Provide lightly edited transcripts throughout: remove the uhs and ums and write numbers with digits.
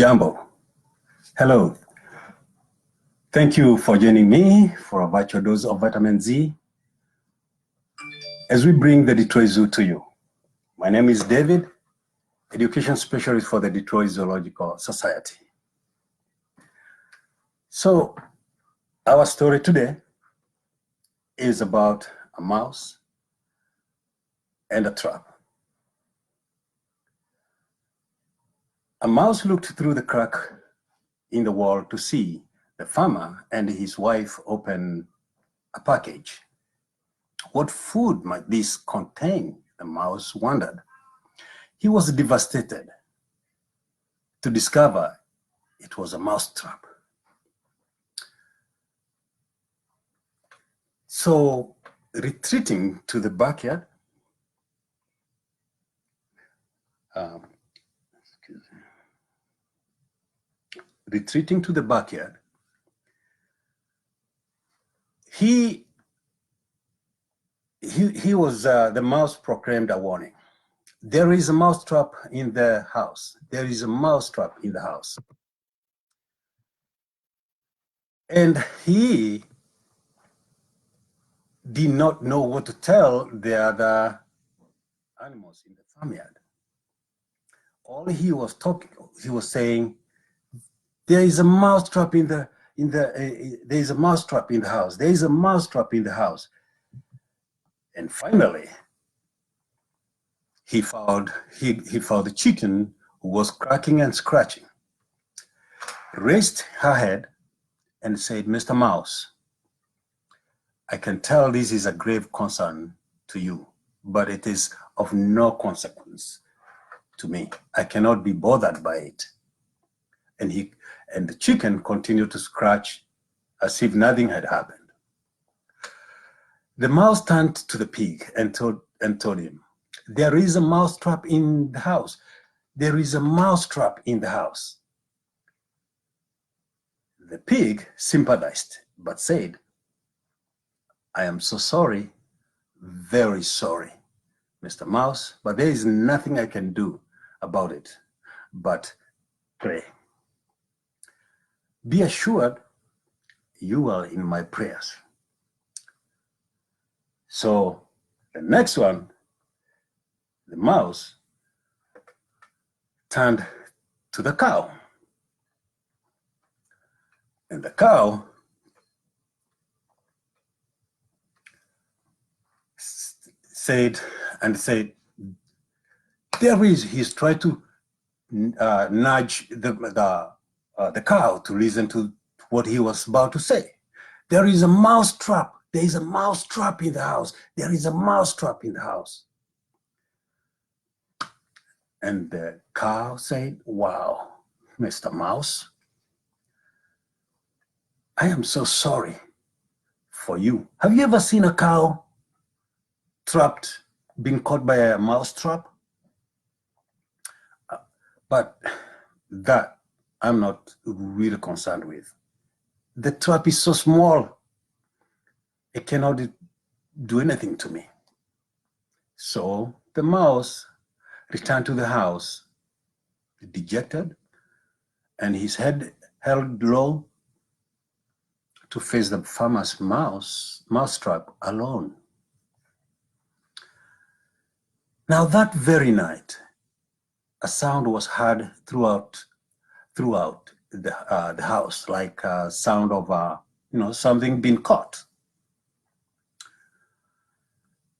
Jambo. Hello. Thank you for joining me for a virtual dose of vitamin Z as we bring the Detroit Zoo to you. My name is David, Education Specialist for the Detroit Zoological Society. So, our story today is about a mouse and a trap. A mouse looked through the crack in the wall to see the farmer and his wife open a package. What food might this contain? The mouse wondered. He was devastated to discover it was a mouse trap. So, retreating to the backyard, the mouse proclaimed a warning. There is a mouse trap in the house. There is a mouse trap in the house. And he did not know what to tell the other animals in the farmyard. All he was saying, there is a mouse trap there is a mouse trap in the house. There is a mouse trap in the house. And finally, he found the chicken who was cracking and scratching, raised her head and said, Mr. Mouse, I can tell this is a grave concern to you, but it is of no consequence to me. I cannot be bothered by it. And the chicken continued to scratch as if nothing had happened. The mouse turned to the pig and told him, there is a mouse trap in the house. There is a mouse trap in the house. The pig sympathized, but said, I am so sorry, very sorry, Mr. Mouse, but there is nothing I can do about it, but pray. Be assured you are in my prayers. So the next one, the mouse turned to the cow. And the cow said, he's trying to nudge the cow to listen to what he was about to say. There is a mouse trap. There is a mouse trap in the house. There is a mouse trap in the house. And the cow said, wow, Mr. Mouse, I am so sorry for you. Have you ever seen a cow being caught by a mouse trap? But that I'm not really concerned with. The trap is so small, it cannot do anything to me. So the mouse returned to the house, dejected, and his head held low to face the farmer's mouse trap alone. Now that very night, a sound was heard throughout the house, like a sound of something being caught.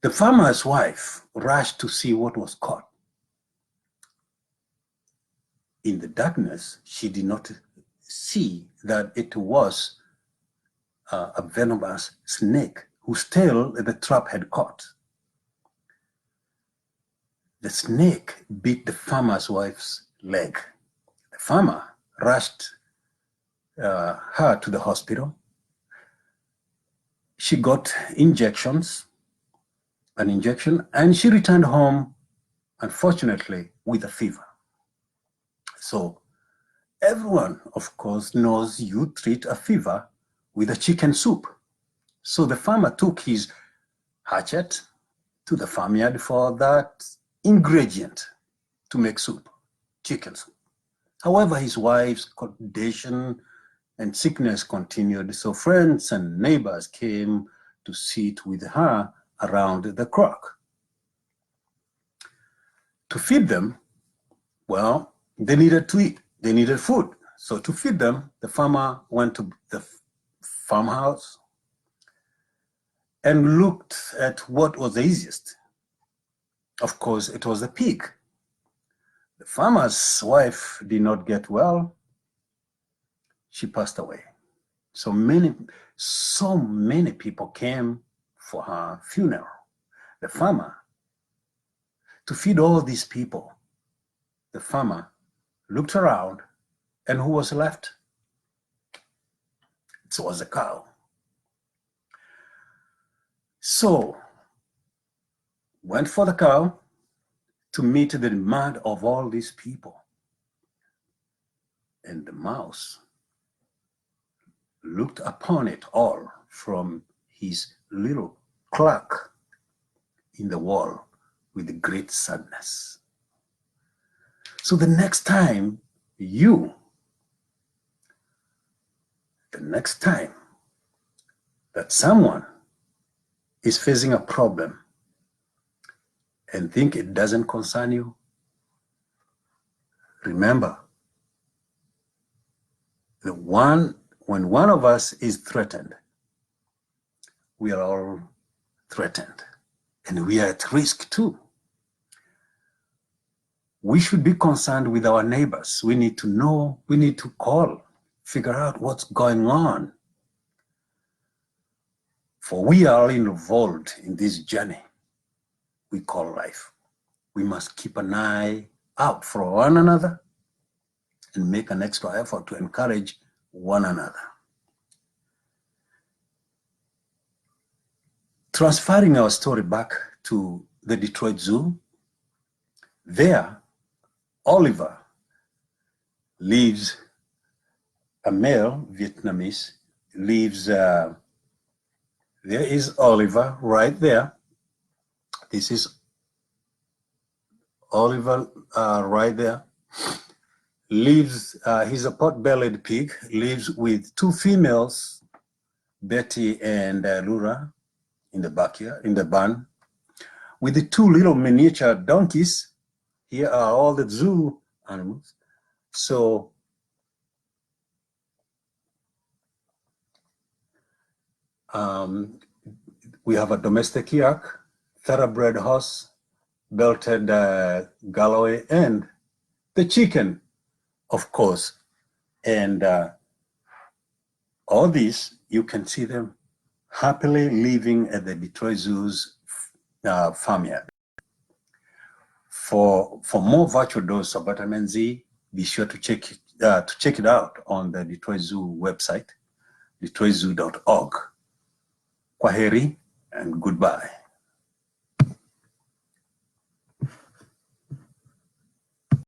The farmer's wife rushed to see what was caught. In the darkness, she did not see that it was a venomous snake whose tail the trap had caught. The snake bit the farmer's wife's leg. The farmer rushed her to the hospital. She got an injection, and she returned home, unfortunately, with a fever. So everyone, of course, knows you treat a fever with a chicken soup. So the farmer took his hatchet to the farmyard for that ingredient to make soup, chicken soup. However, his wife's condition and sickness continued, so friends and neighbors came to sit with her around the crock. To feed them, well, they needed to eat, they needed food. So to feed them, the farmer went to the farmhouse and looked at what was the easiest. Of course, it was the pig. The farmer's wife did not get well. She passed away. So many people came for her funeral. The farmer, to feed all these people, the farmer looked around, and who was left? It was a cow. So, went for the cow to meet the demand of all these people. And the mouse looked upon it all from his little crack in the wall with great sadness. So the next time that someone is facing a problem and think it doesn't concern you, remember, when one of us is threatened, we are all threatened, and we are at risk too. We should be concerned with our neighbors. We need to know, we need to call, figure out what's going on. For we are involved in this journey we call life. We must keep an eye out for one another and make an extra effort to encourage one another. Transferring our story back to the Detroit Zoo, there, Oliver lives, a male Vietnamese, lives, there is Oliver right there. This is Oliver right there. Lives, he's a pot-bellied pig, lives with two females, Betty and Lura, in the backyard, in the barn, with the two little miniature donkeys. Here are all the zoo animals. So we have a domestic yak, thoroughbred horse, belted Galloway, and the chicken, of course. And all these, you can see them happily living at the Detroit Zoo's farmyard. For more virtual dose of vitamin Z, be sure to check it out on the Detroit Zoo website, detroitzoo.org. Kwaheri and goodbye.